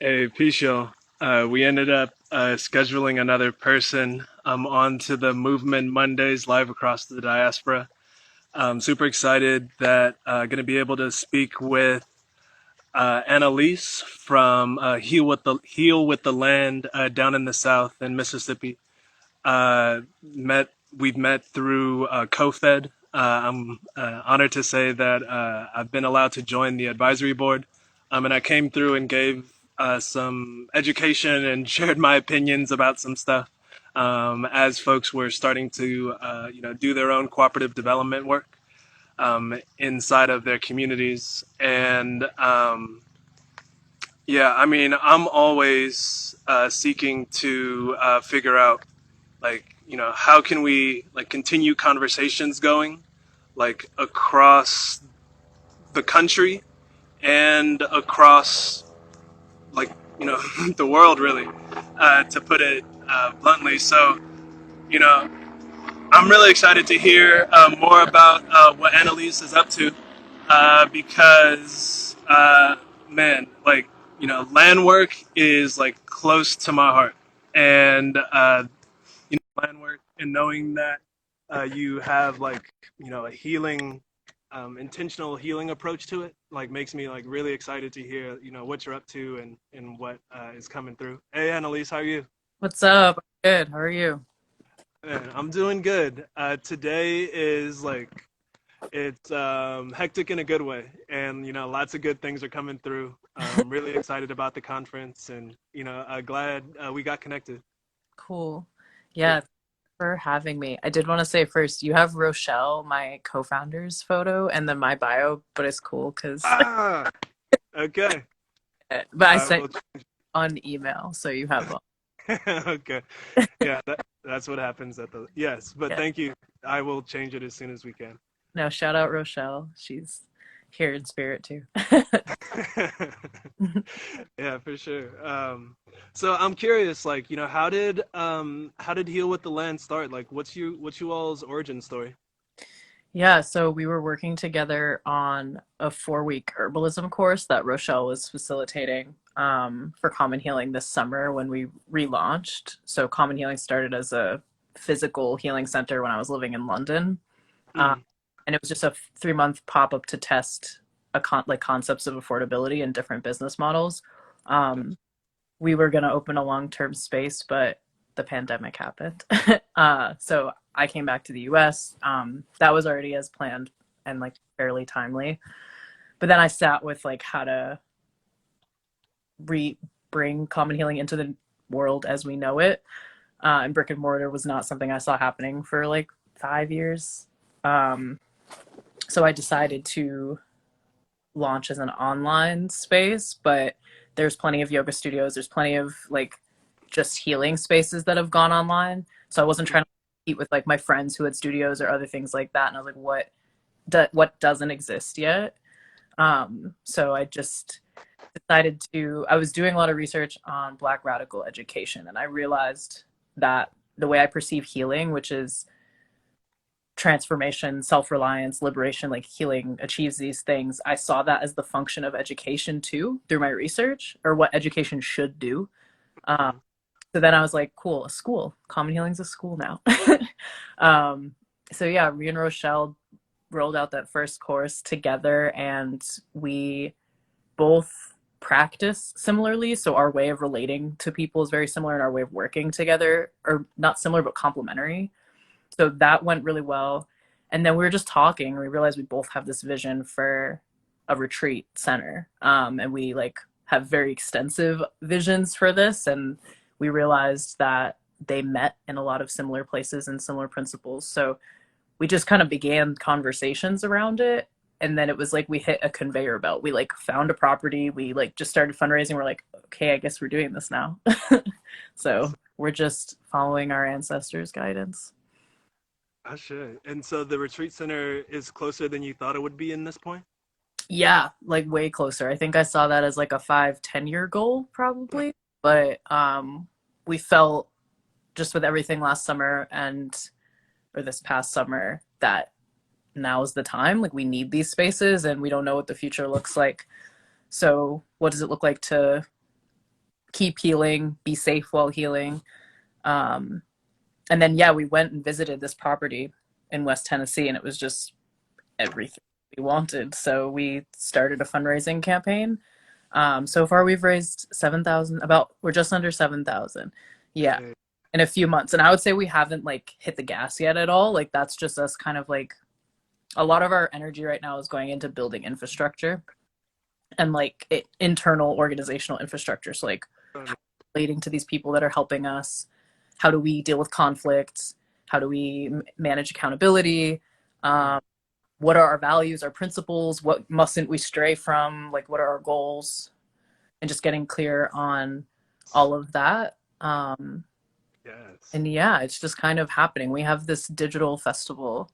Hey, Pisho. We ended up scheduling another person onto the Movement Mondays live across the diaspora. I'm super excited that going to be able to speak with Analise from Heal with the Land down in the South in Mississippi. We've met through CoFed. I'm honored to say that I've been allowed to join the advisory board, and I came through and gave some education and shared my opinions about some stuff as folks were starting to do their own cooperative development work inside of their communities. And yeah, I mean, I'm always seeking to figure out how can we continue conversations going across the country and across like the world, really, to put it bluntly. So you know I'm really excited to hear more about what Annalise is up to, because man, land work is close to my heart. And plan work and knowing that you have a healing, intentional healing approach to it, makes me really excited to hear what you're up to and what is coming through. Hey, Annalise, how are you? What's up? Good. How are you? Man, I'm doing good. Today is it's hectic in a good way, and lots of good things are coming through. Really excited about the conference, and glad we got connected. Cool. Yeah. Yeah, thanks for having me. I did want to say first, you have Rochelle, my co-founder's photo, and then my bio, but it's cool because Ah, okay. but I I sent will. on email, so you have all. Okay. Yeah, that's what happens at the. Yes, but Yeah. thank you. I will change it as soon as we can. No, shout out Rochelle. She's here in spirit too. Yeah, for sure. So I'm curious, how did Heal with the Land start? What's you all's origin story? Yeah, so we were working together on a 4-week herbalism course that Rochelle was facilitating for Common Healing this summer when we relaunched. So Common Healing started as a physical healing center when I was living in London, uh, Mm, and it was just a 3-month pop up to test concepts of affordability and different business models. Um, we were going to open a long-term space, but the pandemic happened. So I came back to the US. That was already as planned and fairly timely. But then I sat with how to bring common healing into the world as we know it. And brick and mortar was not something I saw happening for 5 years. Um, so I decided to launch as an online space, but there's plenty of yoga studios. There's plenty of just healing spaces that have gone online. So I wasn't mm, trying to compete with my friends who had studios or other things like that. And I was like, what doesn't exist yet? So I just decided to. I was doing a lot of research on Black radical education, and I realized that the way I perceive healing, which is transformation, self-reliance, liberation, healing achieves these things, I saw that as the function of education too through my research, or what education should do. um, mm. so then I was like, cool, a school, common healing's a school now. um, so yeah, me and Rochelle rolled out that first course together, and we both practice similarly, so our way of relating to people is very similar, and our way of working together, or not similar but complementary. So that went really well. And then we were just talking, and we realized we both have this vision for a retreat center. And we have very extensive visions for this. And we realized that they met in a lot of similar places and similar principles. So we just kind of began conversations around it. And then it was like we hit a conveyor belt. We found a property. We just started fundraising. We're like, okay, I guess we're doing this now. So we're just following our ancestors' guidance. I should. And so the retreat center is closer than you thought it would be in this point? Yeah, way closer. I think I saw that as a 5-10 year goal probably. But we felt just with everything last summer and or this past summer that now is the time. We need these spaces and we don't know what the future looks like. So what does it look like to keep healing, be safe while healing. Um, and then, yeah, we went and visited this property in West Tennessee, and it was just everything we wanted. So we started a fundraising campaign. So far, we've raised 7,000. We're just under 7,000. Yeah, Hey, in a few months, and I would say we haven't like hit the gas yet at all. Like that's just us kind of like a lot of our energy right now is going into building infrastructure and like internal organizational infrastructure. So like relating to these people that are helping us. How do we deal with conflicts? How do we manage accountability? What are our values, our principles? What mustn't we stray from? Like, what are our goals? And just getting clear on all of that. yes. And yeah, it's just kind of happening. We have this digital festival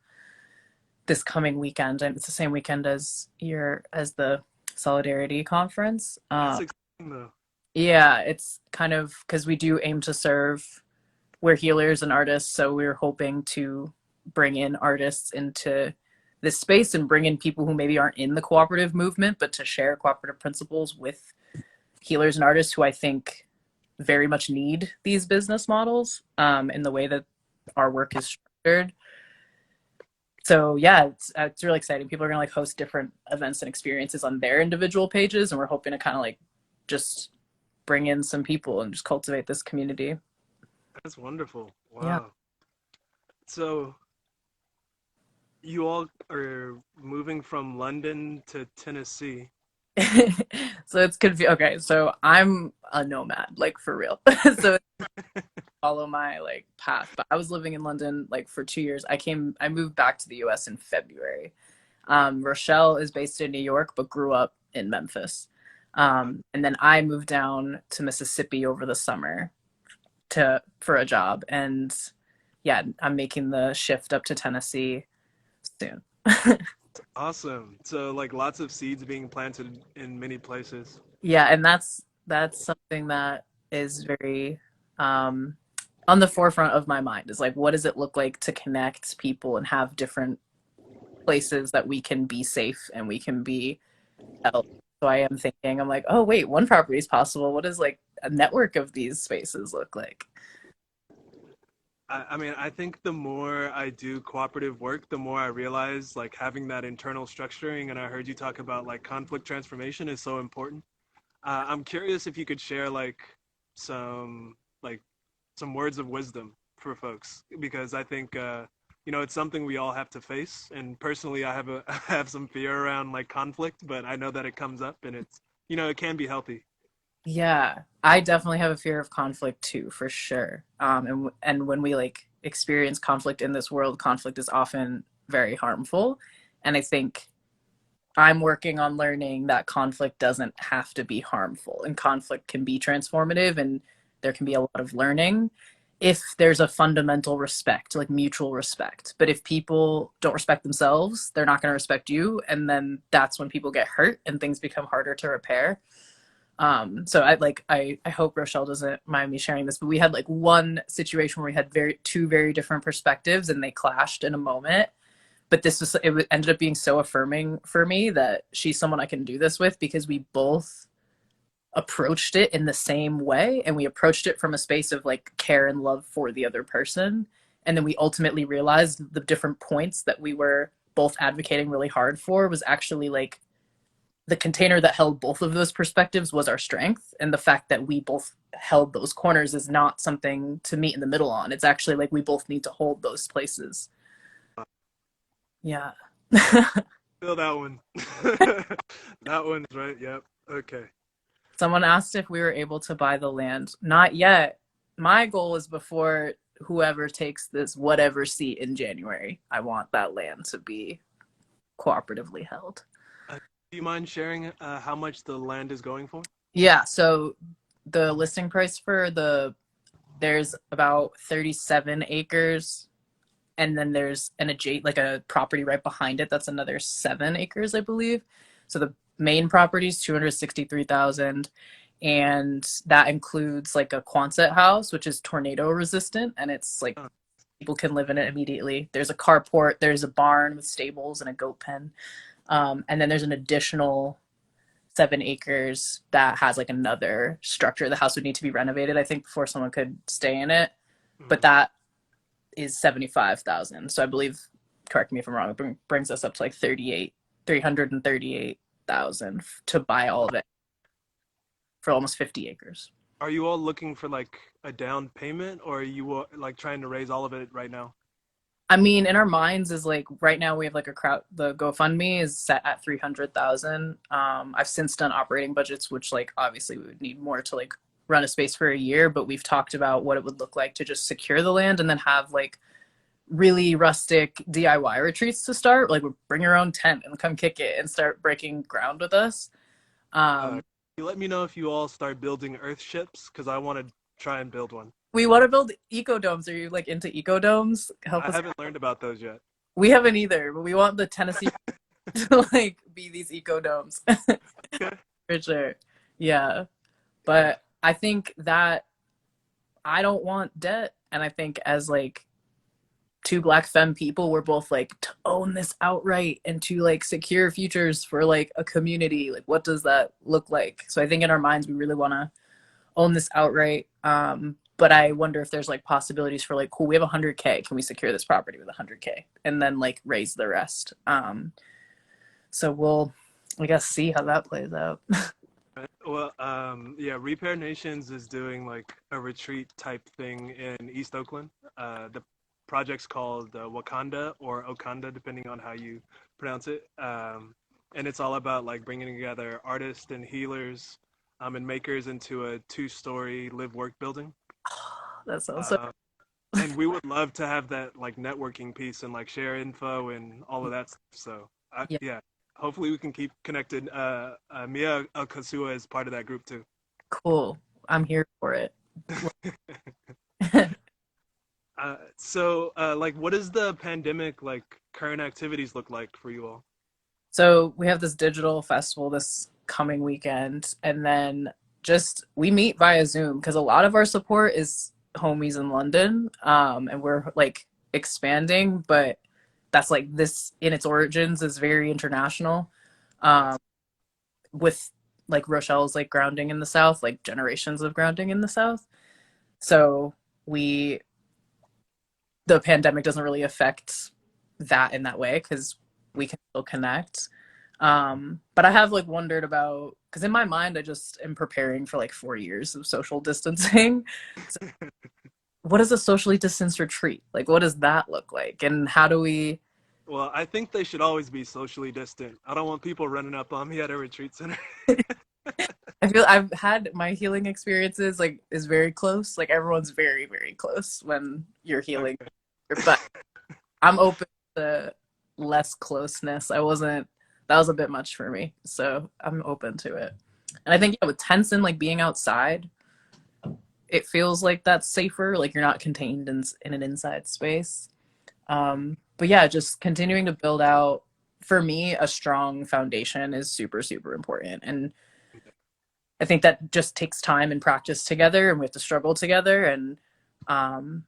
this coming weekend, and it's the same weekend as the Solidarity Conference. That's exciting though. Yeah, it's kind of because we do aim to serve. We're healers and artists, so we're hoping to bring in artists into this space and bring in people who maybe aren't in the cooperative movement, but to share cooperative principles with healers and artists who I think very much need these business models in the way that our work is structured. So yeah, it's really exciting. People are gonna like host different events and experiences on their individual pages, and we're hoping to kind of like just bring in some people and just cultivate this community. That's wonderful. Yeah. Wow. So you all are moving from London to Tennessee. So it's confusing. Okay, so I'm a nomad, like for real. So follow my like path. But I was living in London like for 2 years. I moved back to the US in February. Rochelle is based in New York, but grew up in Memphis. And then I moved down to Mississippi over the summer for a job. And yeah, I'm making the shift up to Tennessee soon. Awesome. So like lots of seeds being planted in many places. Yeah, and that's something that is very um on the forefront of my mind is like what does it look like to connect people and have different places that we can be safe and we can be held. So I am thinking, I'm like, oh wait, one property is possible. What does like a network of these spaces look like? I mean, I think the more I do cooperative work, the more I realize like having that internal structuring. And I heard you talk about like conflict transformation is so important. I'm curious if you could share some like some words of wisdom for folks because I think it's something we all have to face. And personally, I have I have some fear around like conflict, but I know that it comes up and it's it can be healthy. Yeah, I definitely have a fear of conflict too, for sure. And when we like experience conflict in this world, conflict is often very harmful. And I think I'm working on learning that conflict doesn't have to be harmful, and conflict can be transformative, and there can be a lot of learning if there's a fundamental respect, like mutual respect. But if people don't respect themselves, they're not going to respect you, and then that's when people get hurt and things become harder to repair. So I hope Rochelle doesn't mind me sharing this, but we had like one situation where we had two very different perspectives and they clashed in a moment. But ended up being so affirming for me that she's someone I can do this with because we both approached it in the same way, and we approached it from a space of like care and love for the other person. And then we ultimately realized the different points that we were both advocating really hard for was actually like the container that held both of those perspectives was our strength, and the fact that we both held those corners is not something to meet in the middle on. It's actually like we both need to hold those places. Yeah. Feel that one. That one's right. Yep. Okay. Someone asked if we were able to buy the land. Not yet. My goal is before whoever takes this whatever seat in January, I want that land to be cooperatively held. Do you mind sharing how much the land is going for? Yeah, so the listing price there's about 37 acres, and then there's like a property right behind it that's another 7 acres, I believe. So the main property is 263,000, and that includes like a Quonset house, which is tornado resistant, and it's like people can live in it immediately. There's a carport, there's a barn with stables and a goat pen, and then there's an additional 7 acres that has like another structure. The house would need to be renovated, I think, before someone could stay in it. But Mhm. that is 75,000. So I believe, correct me if I'm wrong, it brings us up to like 338,000 to buy all of it for almost 50 acres. Are you all looking for like a down payment, or are you like trying to raise all of it right now? I mean, in our minds is like right now we have like a crowd. The GoFundMe is set at 300,000. I've since done operating budgets, which like obviously we would need more to like run a space for a year. But we've talked about what it would look like to just secure the land and then have like really rustic DIY retreats to start. Like, we bring your own tent and come kick it and start breaking ground with us. Can Um, you let me know if you all start building Earth ships? Because I want to try and build one. we want to build ecodomes. Are you like into ecodomes? Help I us. haven't learned about those yet. We haven't either, but we want the Tennessee to like be these ecodomes Okay. for sure. Yeah, but I think that I don't want debt, and I think as like two black femme people, we're both like to own this outright and to like secure futures for like a community. Like, what does that look like? So I think in our minds we really want to own this outright. But I wonder if there's like possibilities for like, cool, we have 100K, can we secure this property with 100K and then like raise the rest? So we'll, I guess, see how that plays out. Right. Well, yeah, Repair Nations is doing like a retreat type thing in East Oakland. The project's called Wakanda or Okanda, depending on how you pronounce it. And it's all about like bringing together artists and healers and makers into a two-story live-work building. That sounds so. Uh, and we would love to have that like networking piece and like share info and all of that stuff. So Yeah, yeah, hopefully we can keep connected. Mia Kasua is part of that group too. cool. I'm here for it. Like, what does the pandemic like current activities look like for you all? So we have this digital festival this coming weekend, and then just we meet via Zoom because a lot of our support is homies in London, and we're like expanding, but that's like this in its origins is very international, um, Nice. with like Rochelle's like grounding in the South, like generations of grounding in the South. So we the pandemic doesn't really affect that in that way because we can still connect. But I have like wondered about because in my mind I just am preparing for like 4 years of social distancing. So what is a socially distanced retreat? Like, what does that look like, and how do we? Well, I think they should always be socially distant. I don't want people running up on me at a retreat center. I feel I've had my healing experiences like is very close. Like everyone's very very close when you're healing, Okay. but I'm open to less closeness. I wasn't, that was a bit much for me. So I'm open to it. And I think yeah, with Tenson, like being outside, it feels like that's safer. Like you're not contained in an inside space. But yeah, just continuing to build out, for me, a strong foundation is super, super important. And I think that just takes time and practice together, and we have to struggle together. And um,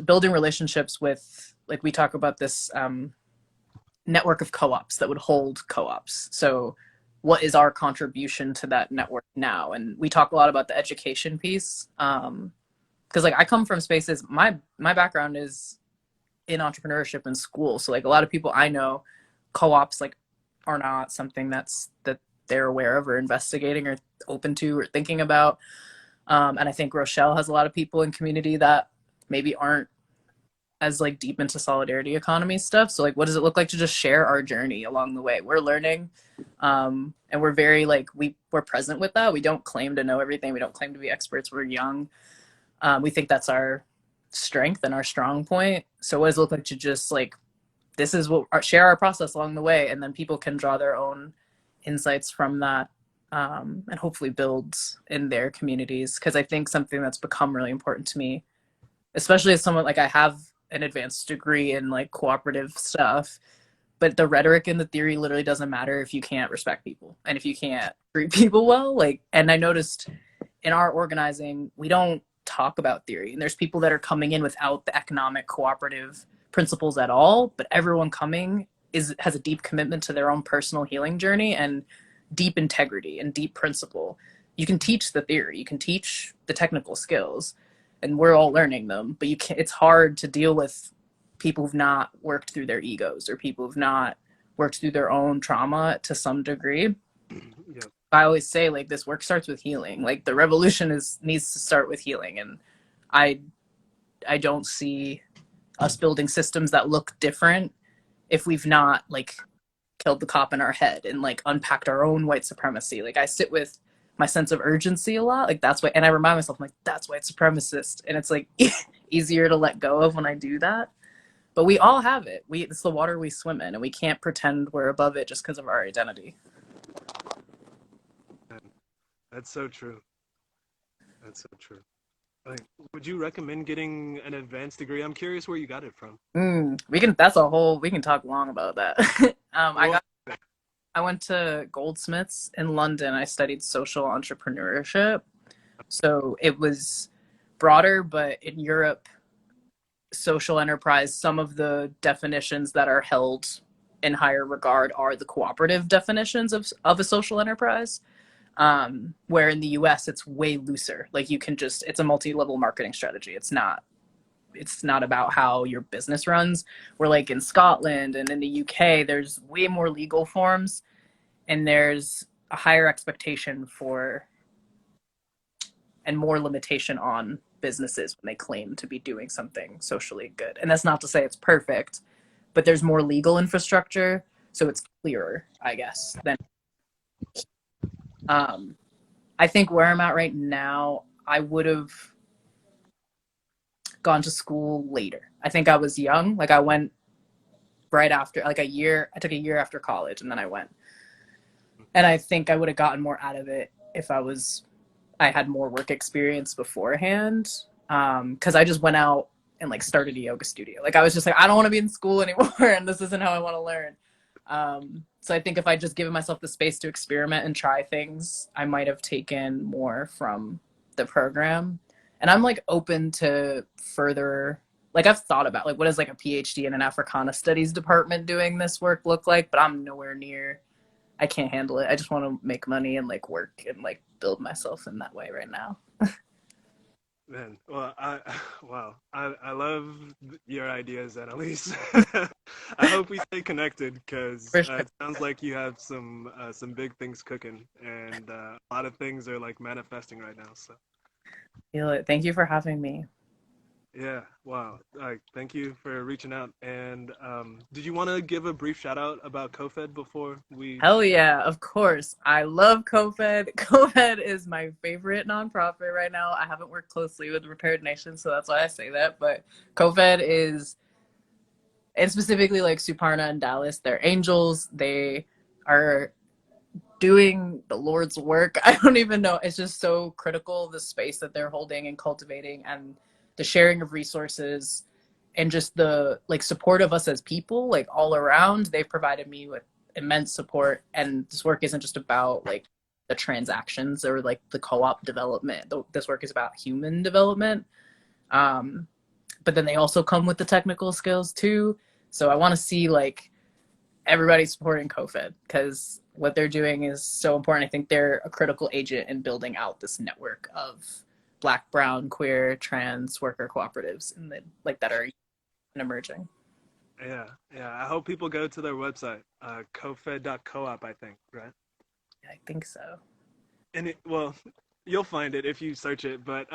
building relationships with, like we talk about this network of co-ops that would hold co-ops. So what is our contribution to that network now? And we talk a lot about the education piece. Because like I come from spaces, my background is in entrepreneurship in school. So like a lot of people I know, co-ops like are not something that they're aware of or investigating or open to or thinking about. And I think Rochelle has a lot of people in community that maybe aren't as like deep into solidarity economy stuff. So like what does it look like to just share our journey along the way? We're learning, and we're very like we're present with that. We don't claim to know everything. We don't claim to be experts. We're young. We think that's our strength and our strong point. So what does it look like to just like this is what share our process along the way, and then people can draw their own insights from that, and hopefully build in their communities. Because I think something that's become really important to me, especially as someone like I have an advanced degree in like cooperative stuff, but the rhetoric and the theory literally doesn't matter if you can't respect people and if you can't treat people well. Like, and I noticed in our organizing, we don't talk about theory, and there's people that are coming in without the economic cooperative principles at all, but everyone coming has a deep commitment to their own personal healing journey, and deep integrity and deep principle. You can teach the theory, you can teach the technical skills, and we're all learning them, but you can't, it's hard to deal with people who've not worked through their egos or people who've not worked through their own trauma to some degree. Yep. I always say like this work starts with healing. Like the revolution is needs to start with healing, and I I don't see us building systems that look different if we've not like killed the cop in our head and like unpacked our own white supremacy. Like I sit with my sense of urgency a lot. Like that's why, and I remind myself, I'm like, that's white supremacist. And it's like easier to let go of when I do that. But we all have it. It's the water we swim in, and we can't pretend we're above it just because of our identity. Man, that's so true. That's so true. Like, would you recommend getting an advanced degree? I'm curious where you got it from. We can. That's a whole. We can talk long about that. Well, I went to Goldsmiths in London. I studied social entrepreneurship, so it was broader. But in Europe, social enterprise, some of the definitions that are held in higher regard are the cooperative definitions of a social enterprise. Where in the US it's way looser. Like you can just, it's a multi-level marketing strategy. It's not about how your business runs. We're like in Scotland and in the UK, there's way more legal forms, and there's a higher expectation for and more limitation on businesses when they claim to be doing something socially good. And that's not to say it's perfect, but there's more legal infrastructure, so it's clearer, I guess, than um I think where I'm at right now, I would have gone to school later. I think I was young. Like I went right after, like a year. I took a year after college, and then I went. And I think I would have gotten more out of it if I had more work experience beforehand. Because I just went out and like started a yoga studio. Like I was just like, I don't want to be in school anymore, and this isn't how I want to learn. So I think if I just given myself the space to experiment and try things, I might have taken more from the program. And I'm like open to further, like I've thought about like what does like a PhD in an Africana studies department doing this work look like, but I'm nowhere near, I can't handle it. I just want to make money and like work and like build myself in that way right now. man, well, wow, I love your ideas, Annalise. I hope we stay connected because For sure. it sounds like you have some big things cooking, and a lot of things are like manifesting right now. So Feel it. Thank you for having me. yeah, wow. Thank you for reaching out. And did you want to give a brief shout out about CoFed before we? Hell yeah, of course. I love CoFed. CoFed is my favorite nonprofit right now. I haven't worked closely with Repaired Nation, so that's why I say that. But CoFed is, and specifically like Suparna and Dallas, they're angels. They are doing the Lord's work. I don't even know. It's just so critical, the space that they're holding and cultivating, and the sharing of resources, and just the like support of us as people, like all around. They've provided me with immense support. And this work isn't just about like the transactions or like the co-op development. This work is about human development. Um, but then they also come with the technical skills too. So I want to see like everybody supporting CoFed because what they're doing is so important. I think they're a critical agent in building out this network of Black, Brown, queer, trans worker cooperatives and like that are emerging. Yeah, yeah. I hope people go to their website, cofed.coop, I think, right? I think so. And well, you'll find it if you search it. But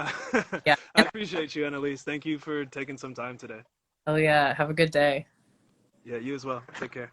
Yeah. I appreciate you, Annalise. Thank you for taking some time today. Oh yeah. Have a good day. Yeah, you as well. Take care.